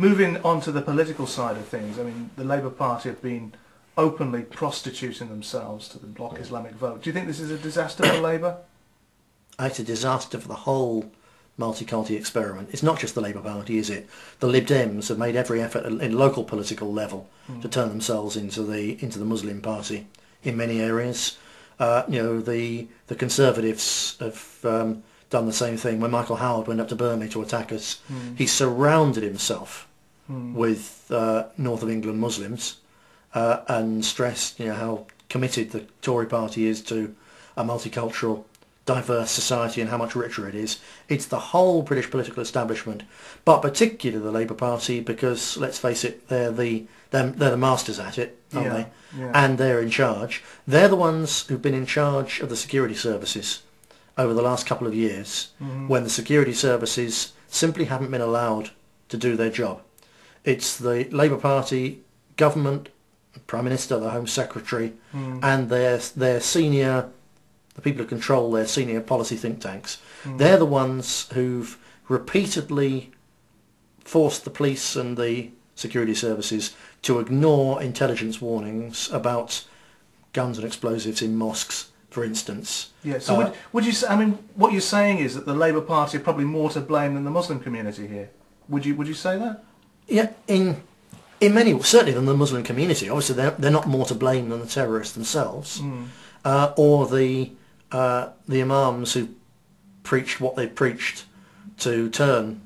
Moving on to the political side of things, I mean, the Labour Party have been openly prostituting themselves to the bloc Islamic vote. Do you think this is a disaster for Labour? It's a disaster for the whole multi-culti experiment. It's not just the Labour Party, is it? The Lib Dems have made every effort at local political level to turn themselves into the Muslim Party in many areas. The Conservatives have done the same thing. When Michael Howard went up to Birmingham to attack us, he surrounded himself with north of England Muslims and stressed how committed the Tory party is to a multicultural, diverse society and how much richer it is. It's the whole British political establishment, but particularly the Labour Party, because let's face it, they're the masters at it, aren't they? Yeah. And they're in charge. They're the ones who've been in charge of the security services over the last couple of years, when the security services simply haven't been allowed to do their job. It's the Labour Party government, Prime Minister, the Home Secretary, and their senior, the people who control their senior policy think tanks. They're the ones who've repeatedly forced the police and the security services to ignore intelligence warnings about guns and explosives in mosques, for instance. Yeah. So would you say, I mean, what you're saying is that the Labour Party are probably more to blame than the Muslim community here? Would you say that? Yeah, in many, certainly than the Muslim community. Obviously, they're not more to blame than the terrorists themselves, or the imams who preached what they preached to turn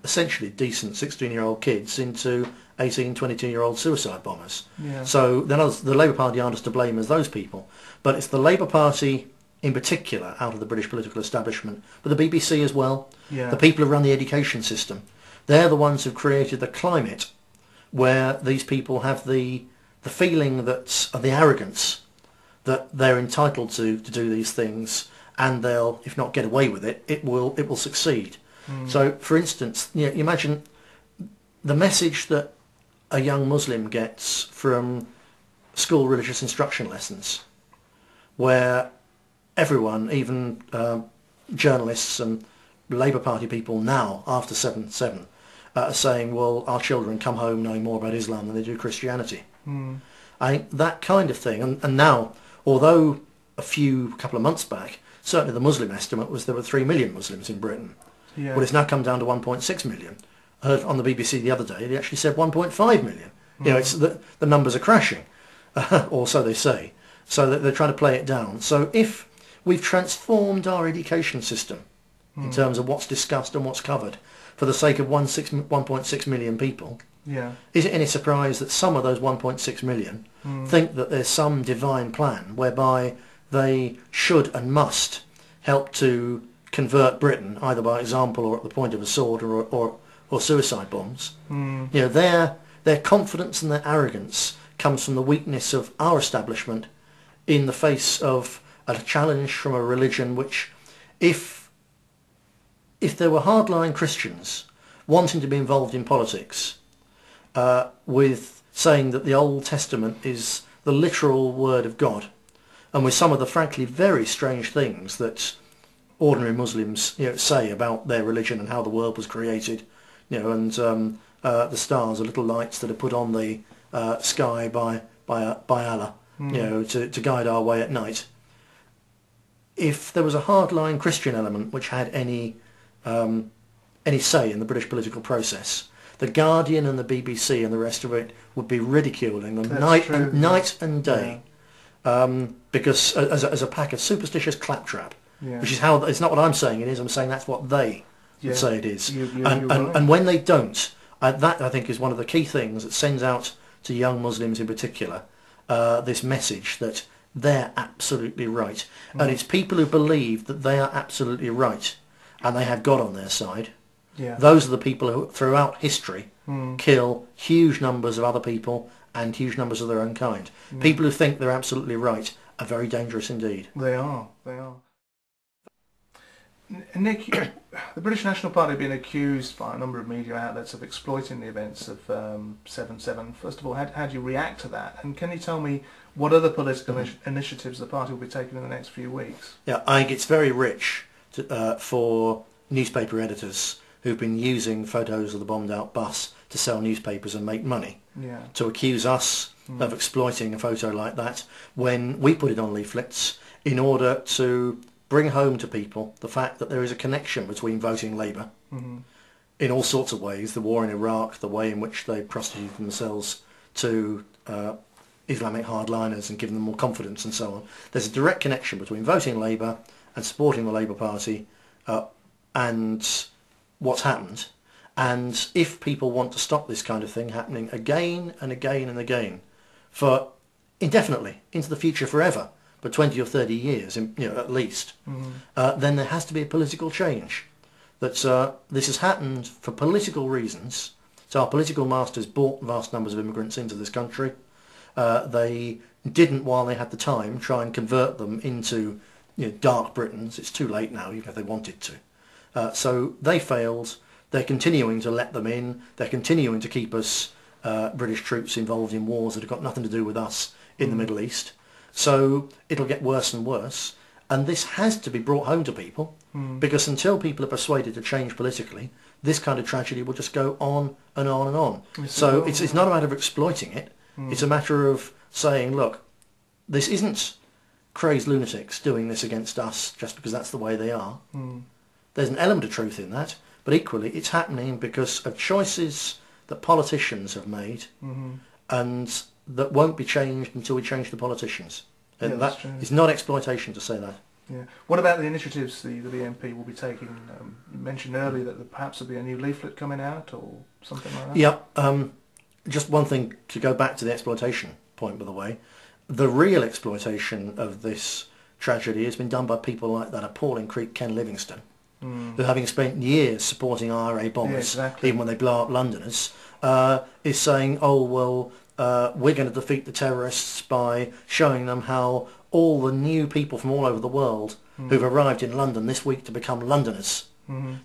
essentially decent 16-year-old kids into 18, 22-year-old suicide bombers. Yeah. So the Labour Party aren't as to blame as those people, but it's the Labour Party in particular out of the British political establishment, but the BBC as well, the people who run the education system. They're the ones who've created the climate where these people have the feeling that, of the arrogance, that they're entitled to do these things, and they'll, if not get away with it, it will succeed. So, for instance, you imagine the message that a young Muslim gets from school religious instruction lessons, where everyone, even journalists and Labour Party people now, after 7/7, are saying, well, our children come home knowing more about Islam than they do Christianity. I think that kind of thing, and now, although a couple of months back, certainly the Muslim estimate was there were 3 million Muslims in Britain. Yeah. Well, it's now come down to 1.6 million. I heard on the BBC the other day, they actually said 1.5 million. It's the numbers are crashing, or so they say. So that they're trying to play it down. So if we've transformed our education system in terms of what's discussed and what's covered for the sake of 1.6 million people, is it any surprise that some of those 1.6 million think that there's some divine plan whereby they should and must help to convert Britain, either by example or at the point of a sword or suicide bombs? Their confidence and their arrogance comes from the weakness of our establishment in the face of a challenge from a religion which, if there were hardline Christians wanting to be involved in politics, with saying that the Old Testament is the literal word of God, and with some of the frankly very strange things that ordinary Muslims say about their religion and how the world was created, and the stars are little lights that are put on the sky by Allah, to guide our way at night. If there was a hardline Christian element which had any say in the British political process, the Guardian and the BBC and the rest of it would be ridiculing them night and day, because as a pack of superstitious claptrap, which is how, it's not what I'm saying it is, I'm saying that's what they would say it is. And when they don't, that I think is one of the key things that sends out to young Muslims in particular this message that they're absolutely right. And it's people who believe that they are absolutely right and they have God on their side. Those are the people who throughout history kill huge numbers of other people and huge numbers of their own kind. People who think they're absolutely right are very dangerous indeed. They are. Nick, the British National Party have been accused by a number of media outlets of exploiting the events of 7/7. First of all, how do you react to that? And can you tell me what other political initiatives the party will be taking in the next few weeks? Yeah, I think it's very rich for newspaper editors who've been using photos of the bombed out bus to sell newspapers and make money, Yeah. to accuse us of exploiting a photo like that when we put it on leaflets in order to bring home to people the fact that there is a connection between voting Labour in all sorts of ways, the war in Iraq, the way in which they prostituted themselves to Islamic hardliners and given them more confidence and so on. There's a direct connection between voting Labour and supporting the Labour Party and what's happened. And if people want to stop this kind of thing happening again and again and again for indefinitely, into the future forever, for 20 or 30 years, at least, then there has to be a political change. That this has happened for political reasons. So our political masters brought vast numbers of immigrants into this country. They didn't, while they had the time, try and convert them into dark Britons. It's too late now, even if they wanted to. So they failed. They're continuing to let them in. They're continuing to keep us, British troops, involved in wars that have got nothing to do with us in the Middle East. So it'll get worse and worse. And this has to be brought home to people, because until people are persuaded to change politically, this kind of tragedy will just go on and on and on. So it's not a matter of exploiting it. It's a matter of saying, look, this isn't crazed lunatics doing this against us just because that's the way they are. There's an element of truth in that, but equally it's happening because of choices that politicians have made and that won't be changed until we change the politicians. And that is not exploitation to say that. Yeah. What about the initiatives the BNP will be taking? You mentioned earlier that perhaps there'll be a new leaflet coming out or something like that. Yeah. Just one thing to go back to the exploitation point, by the way. The real exploitation of this tragedy has been done by people like that appalling creep Ken Livingstone, who, having spent years supporting IRA bombers, even when they blow up Londoners, is saying, oh, well, we're going to defeat the terrorists by showing them how all the new people from all over the world who've arrived in London this week to become Londoners.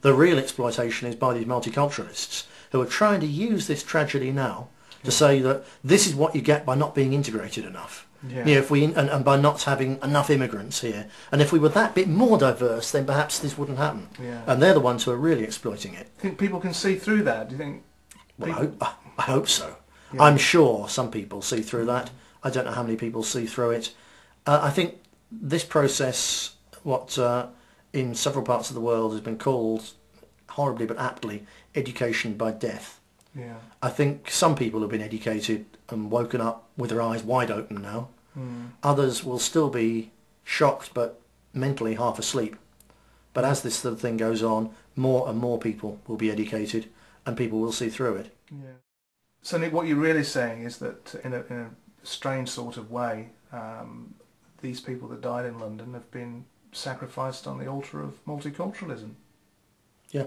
The real exploitation is by these multiculturalists who are trying to use this tragedy now to say that this is what you get by not being integrated enough. If we and by not having enough immigrants here. And if we were that bit more diverse, then perhaps this wouldn't happen. And they're the ones who are really exploiting it. Do you think people can see through that? Do you think? Well, I hope so. I'm sure some people see through that. I don't know how many people see through it. I think this process, what in several parts of the world has been called, horribly but aptly, education by death. I think some people have been educated and woken up with their eyes wide open now. Others will still be shocked but mentally half asleep. But as this sort of thing goes on, more and more people will be educated and people will see through it. So Nick, what you're really saying is that in a strange sort of way, these people that died in London have been sacrificed on the altar of multiculturalism. Yeah.